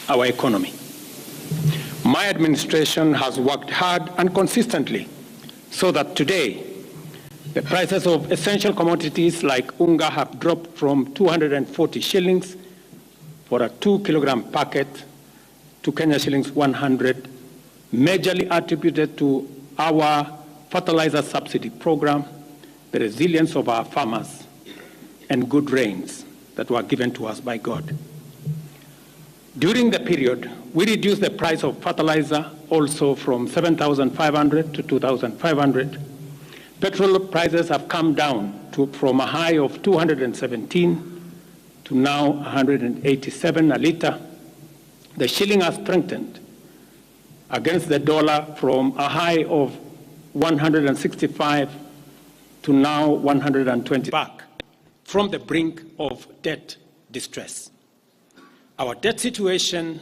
our economy. My administration has worked hard and consistently so that today the prices of essential commodities like unga have dropped from 240 shillings for a 2-kilogram packet to Kenya shillings 100, majorly attributed to our fertilizer subsidy program, the resilience of our farmers, and good rains that were given to us by God. During the period, we reduced the price of fertilizer also from 7,500 to 2,500. Petrol prices have come down from a high of 217 to now 187 a litre. The shilling has strengthened against the dollar from a high of 165 to now 120, back from the brink of debt distress. Our debt situation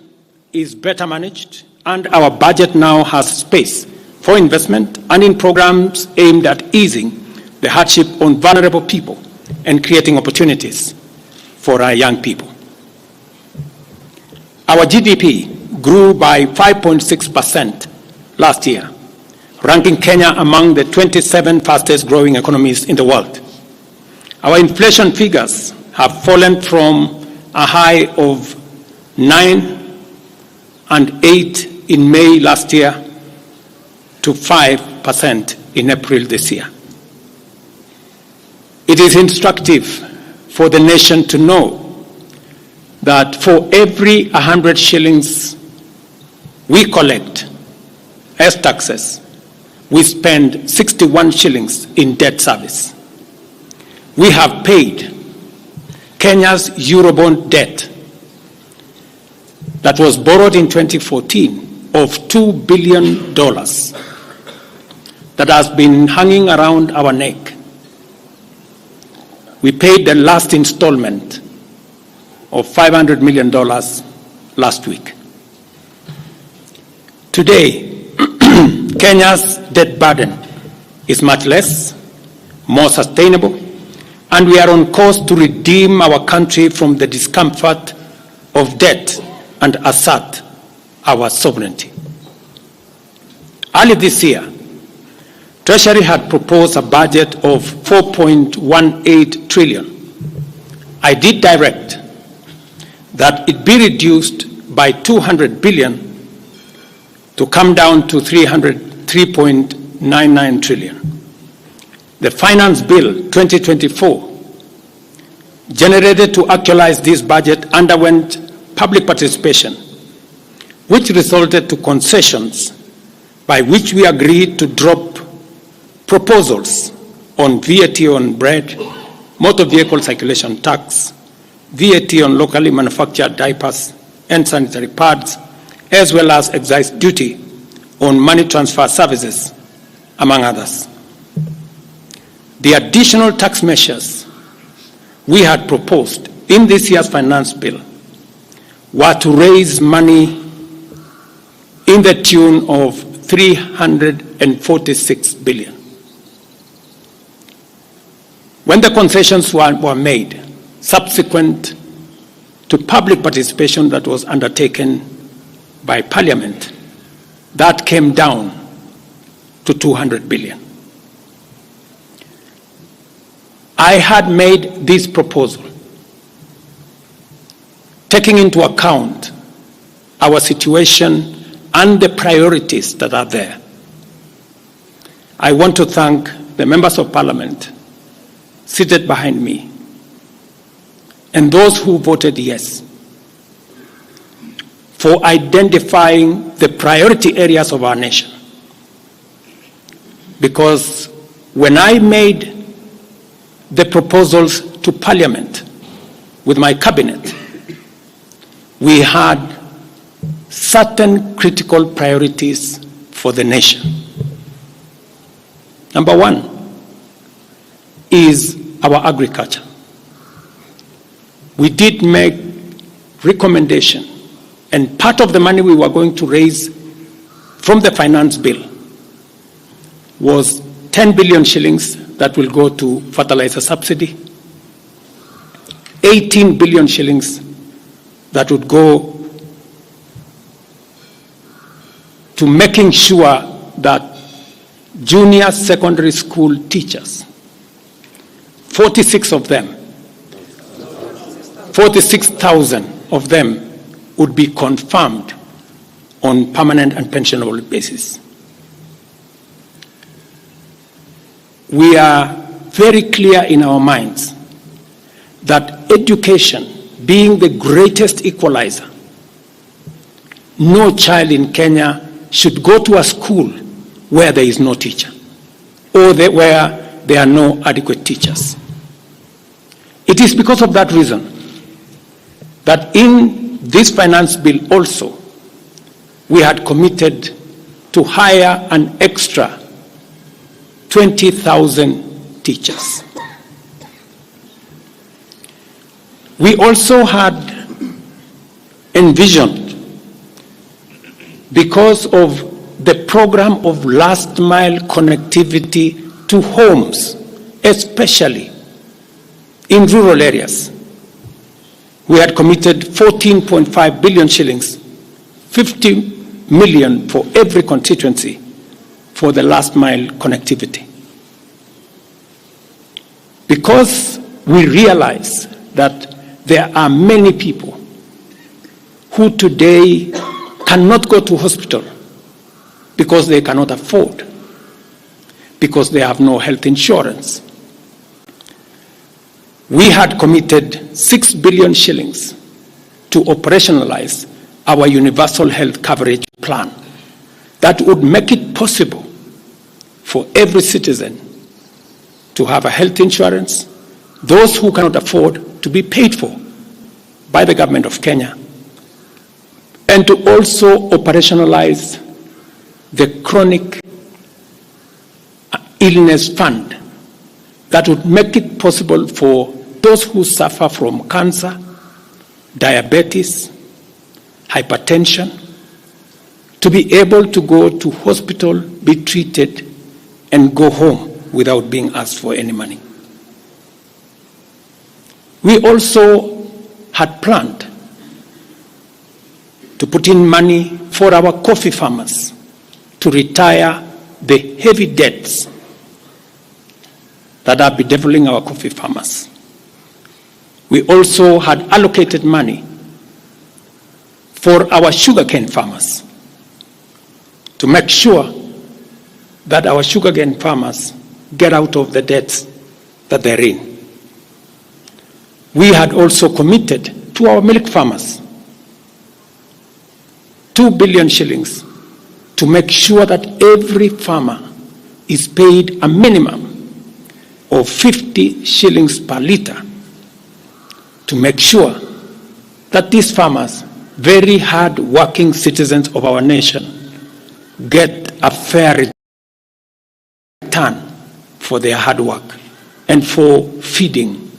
is better managed, and our budget now has space for investment and in programs aimed at easing the hardship on vulnerable people and creating opportunities for our young people. Our GDP grew by 5.6% last year, ranking Kenya among the 27 fastest growing economies in the world. Our inflation figures have fallen from a high of 9 and 8 in May last year to 5% in April this year. It is instructive for the nation to know that for every 100 shillings we collect as taxes, we spend 61 shillings in debt service. We have paid Kenya's Eurobond debt that was borrowed in 2014 of $2 billion that has been hanging around our neck. We paid the last installment of $500 million last week. Today, Kenya's debt burden is much less, more sustainable, and we are on course to redeem our country from the discomfort of debt and assert our sovereignty. Early this year, Treasury had proposed a budget of 4.18 trillion. I did direct that it be reduced by 200 billion to come down to 3.99 trillion. The Finance Bill 2024, generated to actualize this budget, underwent public participation, which resulted to concessions by which we agreed to drop proposals on VAT on bread, motor vehicle circulation tax, VAT on locally manufactured diapers and sanitary pads, as well as excise duty on money transfer services, among others. The additional tax measures we had proposed in this year's finance bill were to raise money in the tune of 346 billion. When the concessions were made, subsequent to public participation that was undertaken by Parliament, that came down to 200 billion. I had made this proposal taking into account our situation and the priorities that are there. I want to thank the members of Parliament seated behind me and those who voted yes for identifying the priority areas of our nation. Because when I made the proposals to Parliament with my cabinet, we had certain critical priorities for the nation. Number one is our agriculture. We did make recommendation, and part of the money we were going to raise from the finance bill was 10 billion shillings that will go to fertilizer subsidy, 18 billion shillings that would go to making sure that junior secondary school teachers, 46,000 of them would be confirmed on permanent and pensionable basis. We are very clear in our minds that education being the greatest equalizer, no child in Kenya should go to a school where there is no teacher or where there are no adequate teachers. It is because of that reason that in this finance bill also, we had committed to hire an extra 20,000 teachers. We also had envisioned, because of the program of last mile connectivity to homes, especially in rural areas, we had committed 14.5 billion shillings, 50 million for every constituency for the last mile connectivity. Because we realize that there are many people who today cannot go to hospital because they cannot afford, because they have no health insurance. We had committed 6 billion shillings to operationalize our universal health coverage plan that would make it possible for every citizen to have a health insurance, those who cannot afford to be paid for by the government of Kenya, and to also operationalize the chronic illness fund that would make it possible for those who suffer from cancer, diabetes, hypertension, to be able to go to hospital, be treated, and go home without being asked for any money. We also had planned to put in money for our coffee farmers to retire the heavy debts that are bedeviling our coffee farmers. We also had allocated money for our sugarcane farmers to make sure that our sugarcane farmers get out of the debts that they're in. We had also committed to our milk farmers 2 billion shillings to make sure that every farmer is paid a minimum of 50 shillings per litre, to make sure that these farmers, very hard-working citizens of our nation, get a fair return for their hard work and for feeding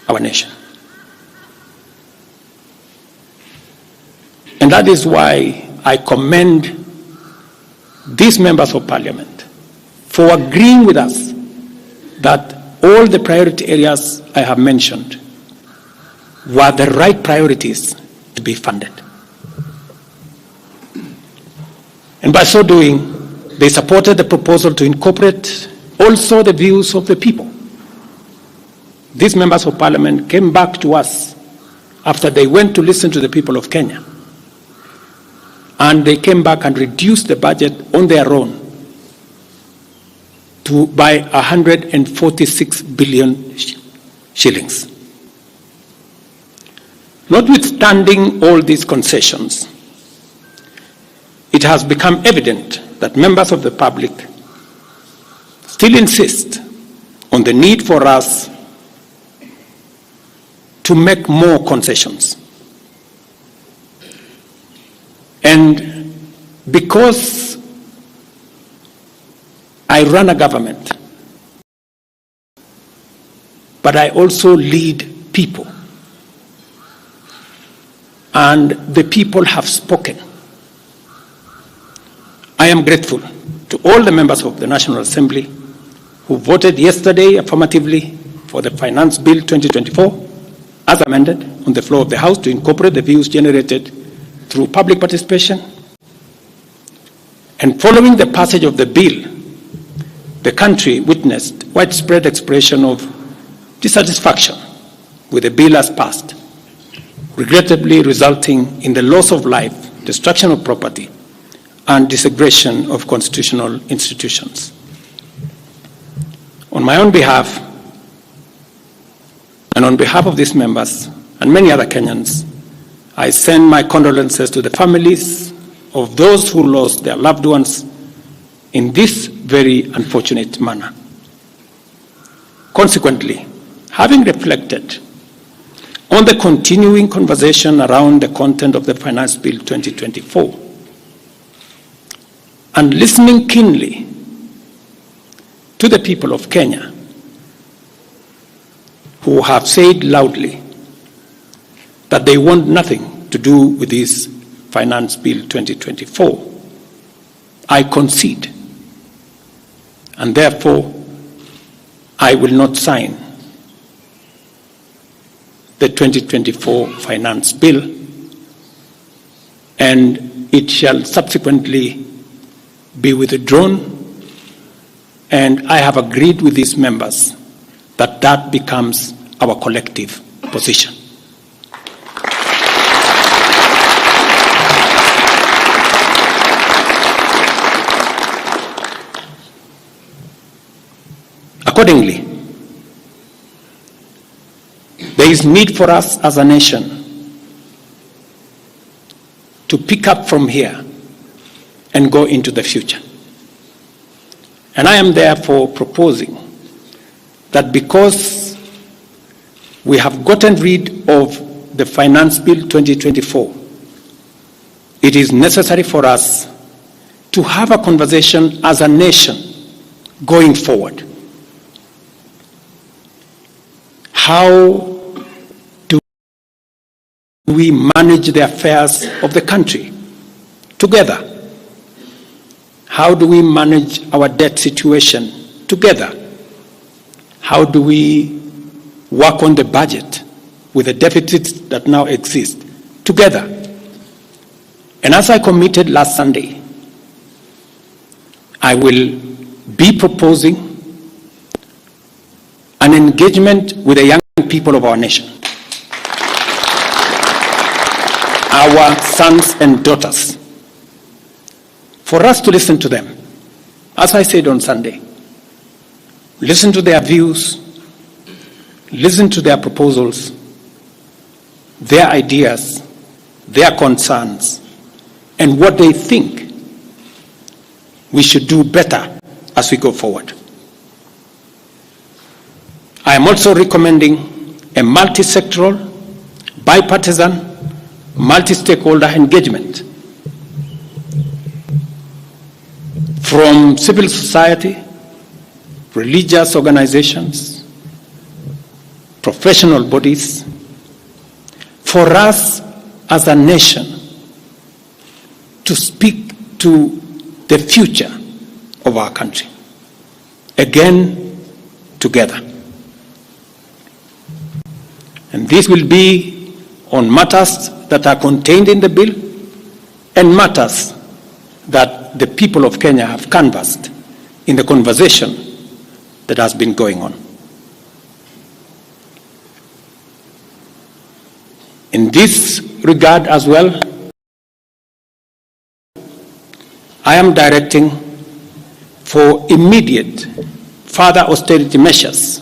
our nation. And that is why I commend these members of parliament for agreeing with us that all the priority areas I have mentioned were the right priorities to be funded. And by so doing, they supported the proposal to incorporate also the views of the people. These members of parliament came back to us after they went to listen to the people of Kenya. And they came back and reduced the budget on their own by 146 billion shillings. Notwithstanding all these concessions, it has become evident that members of the public still insist on the need for us to make more concessions. And because I run a government, but I also lead people, and the people have spoken. I am grateful to all the members of the National Assembly who voted yesterday affirmatively for the Finance Bill 2024 as amended on the floor of the House to incorporate the views generated through public participation. And following the passage of the bill, the country witnessed widespread expression of dissatisfaction with the bill as passed, regrettably resulting in the loss of life, destruction of property, and desecration of constitutional institutions. On my own behalf, and on behalf of these members and many other Kenyans, I send my condolences to the families of those who lost their loved ones in this very unfortunate manner. Consequently, having reflected on the continuing conversation around the content of the Finance Bill 2024, and listening keenly to the people of Kenya who have said loudly that they want nothing to do with this Finance Bill 2024, I concede, and therefore I will not sign the 2024 Finance Bill, and it shall subsequently be withdrawn, and I have agreed with these members that that becomes our collective position. Accordingly, there is need for us as a nation to pick up from here and go into the future. And I am therefore proposing that because we have gotten rid of the Finance Bill 2024, it is necessary for us to have a conversation as a nation going forward. How do we manage the affairs of the country together? How do we manage our debt situation together? How do we work on the budget with the deficits that now exist together? And as I committed last Sunday, I will be proposing an engagement with the young people of our nation, our sons and daughters, for us to listen to them. As I said on Sunday, listen to their views, listen to their proposals, their ideas, their concerns, and what they think we should do better as we go forward. I am also recommending a multi-sectoral, bipartisan, multi-stakeholder engagement from civil society, religious organizations, professional bodies, for us as a nation to speak to the future of our country, again, together. And this will be on matters that are contained in the bill and matters that the people of Kenya have canvassed in the conversation that has been going on. In this regard as well, I am directing for immediate further austerity measures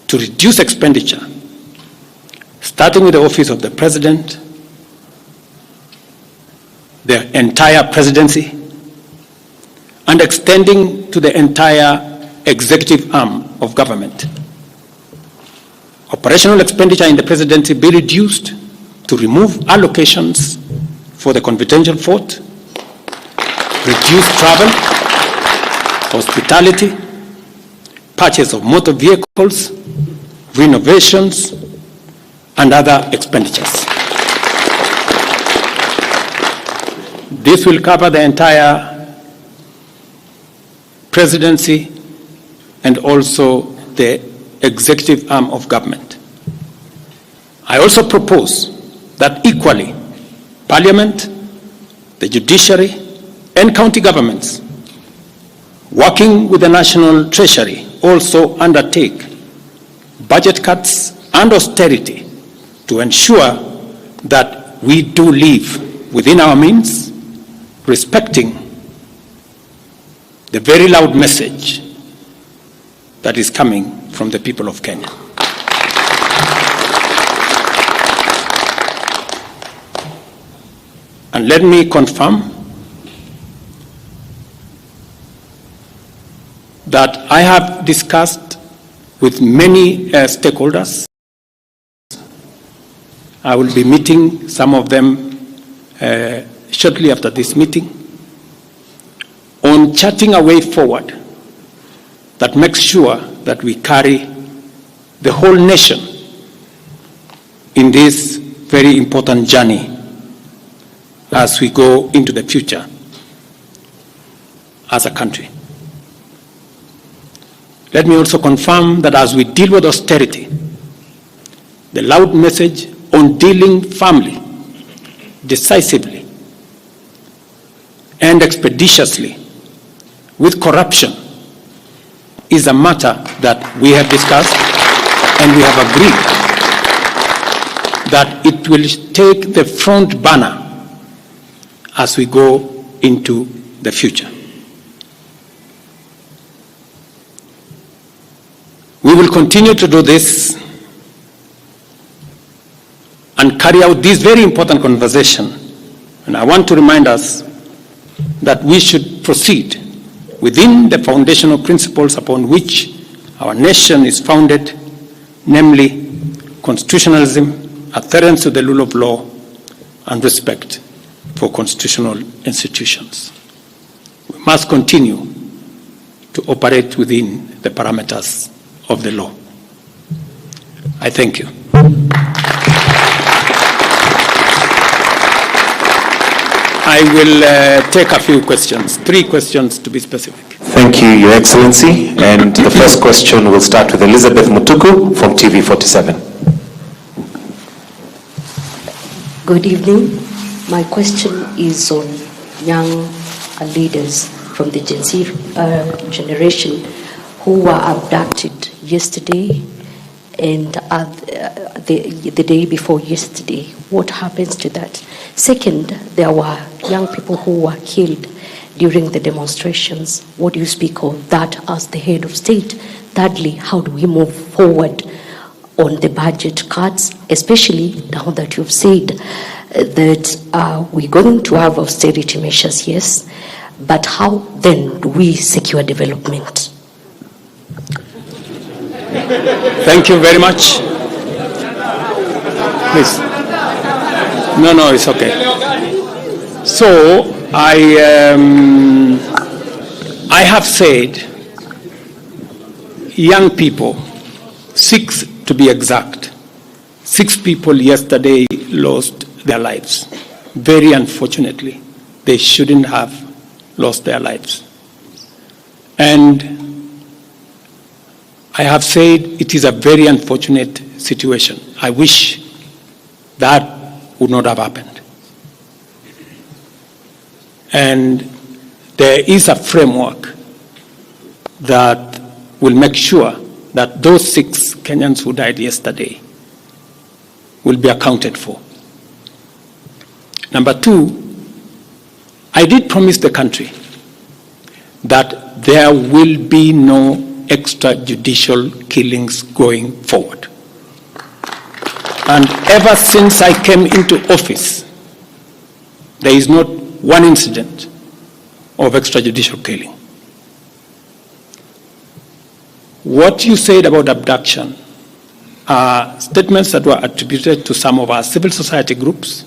to reduce expenditure, starting with the office of the President, the entire presidency, and extending to the entire executive arm of government. Operational expenditure in the presidency be reduced to remove allocations for the confidential fort, reduce travel, hospitality, purchase of motor vehicles, renovations, and other expenditures. This will cover the entire presidency and also the executive arm of government. I also propose that equally, Parliament, the judiciary, and county governments, working with the National Treasury, also undertake budget cuts and austerity to ensure that we do live within our means, respecting the very loud message that is coming from the people of Kenya. And let me confirm that I have discussed with many stakeholders. I will be meeting some of them shortly after this meeting on charting a way forward that makes sure that we carry the whole nation in this very important journey as we go into the future as a country. Let me also confirm that as we deal with austerity, the loud message on dealing firmly, decisively, and expeditiously with corruption is a matter that we have discussed and we have agreed that it will take the front burner as we go into the future. We will continue to do this and carry out this very important conversation. And I want to remind us that we should proceed within the foundational principles upon which our nation is founded, namely constitutionalism, adherence to the rule of law, and respect for constitutional institutions. We must continue to operate within the parameters of the law. I thank you. I will take a few questions, 3 questions to be specific. Thank you, Your Excellency. And the first question will start with Elizabeth Mutuku from TV47. Good evening. My question is on young leaders from the Gen Z generation who were abducted yesterday and the day before yesterday. What happens to that? Second, there were young people who were killed during the demonstrations. What do you speak of that as the head of state? Thirdly, how do we move forward on the budget cuts, especially now that you've said that we're going to have austerity measures, yes, but how then do we secure development? Thank you very much. Please. No, it's okay. So I have said young people, 6 to be exact, 6 people yesterday lost their lives. Very unfortunately, they shouldn't have lost their lives. And I have said it is a very unfortunate situation. I wish that would not have happened. And there is a framework that will make sure that those 6 Kenyans who died yesterday will be accounted for. Number 2, I did promise the country that there will be no extrajudicial killings going forward. And ever since I came into office, there is not one incident of extrajudicial killing. What you said about abduction are statements that were attributed to some of our civil society groups,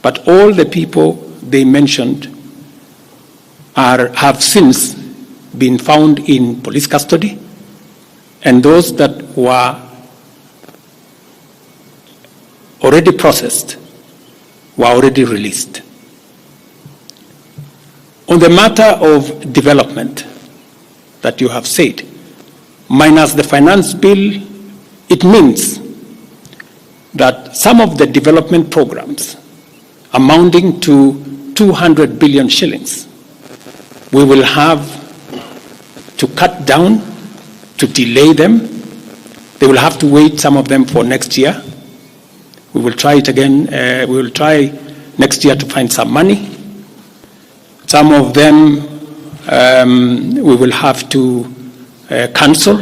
but all the people they mentioned have since been found in police custody, and those that were already processed were already released. On the matter of development that you have said, minus the finance bill, it means that some of the development programs amounting to 200 billion shillings we will have to cut down, to delay them. They will have to wait, some of them, for next year. We will try it again. We will try next year to find some money. Some of them we will have to cancel,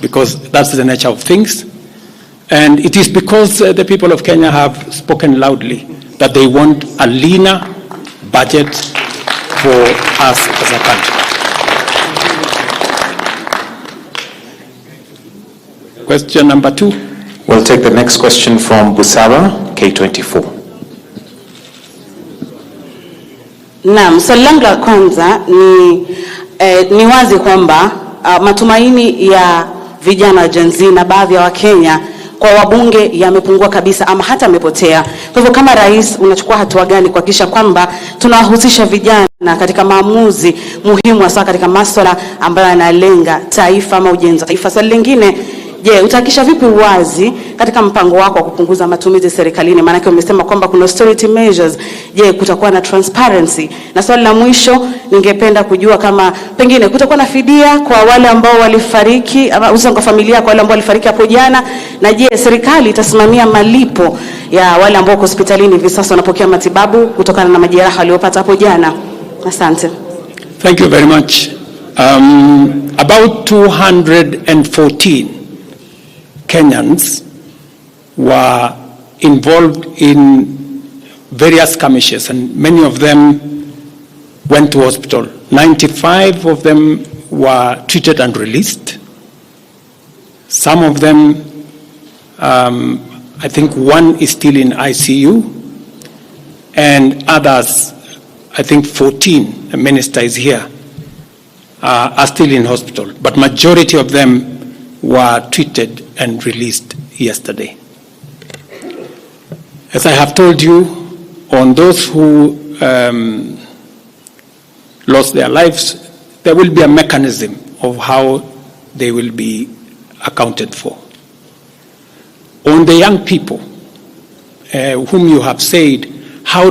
because that's the nature of things. And it is because the people of Kenya have spoken loudly that they want a leaner budget for us as a country. Question number 2. We'll take the next question from Busara, K24. Naam, swali langu la kwanza ni wazi kwamba matumaini ya vijana wa Genz na baadhi ya Wakenya kwa wabunge yamepungua kabisa ama hata yamepotea. Kwa hivyo kama rais, unachukua hatua gani kuhakikisha kwamba tunawahusisha vijana katika maamuzi muhimu, hasa katika masuala ambayo yanalenga taifa ama ujenzi wa taifa? Swali lingine, je, utahakikisha vipi uwazi katika mpango wako wa kupunguza matumizi serikalini? Maana umesema kwamba kuna austerity measures. Je, kutakuwa na transparency? Na swali la mwisho, ningependa kujua kama pengine kutakuwa na fidia kwa wale ambao walifariki, ama uso kwa familia kwa wale ambao walifariki hapo jana, na je, serikali itasimamia malipo ya wale ambao wako hospitalini hivi sasa wanapokea matibabu kutokana na majeraha waliopata hapo jana? Asante. Thank you very much. About 214 Kenyans were involved in various skirmishes, and many of them went to hospital. 95 of them were treated and released. Some of them, I think one is still in ICU, and others, I think 14, the minister is here, are still in hospital. But majority of them were treated and released yesterday. As I have told you, on those who lost their lives, there will be a mechanism of how they will be accounted for. On the young people whom you have said, how do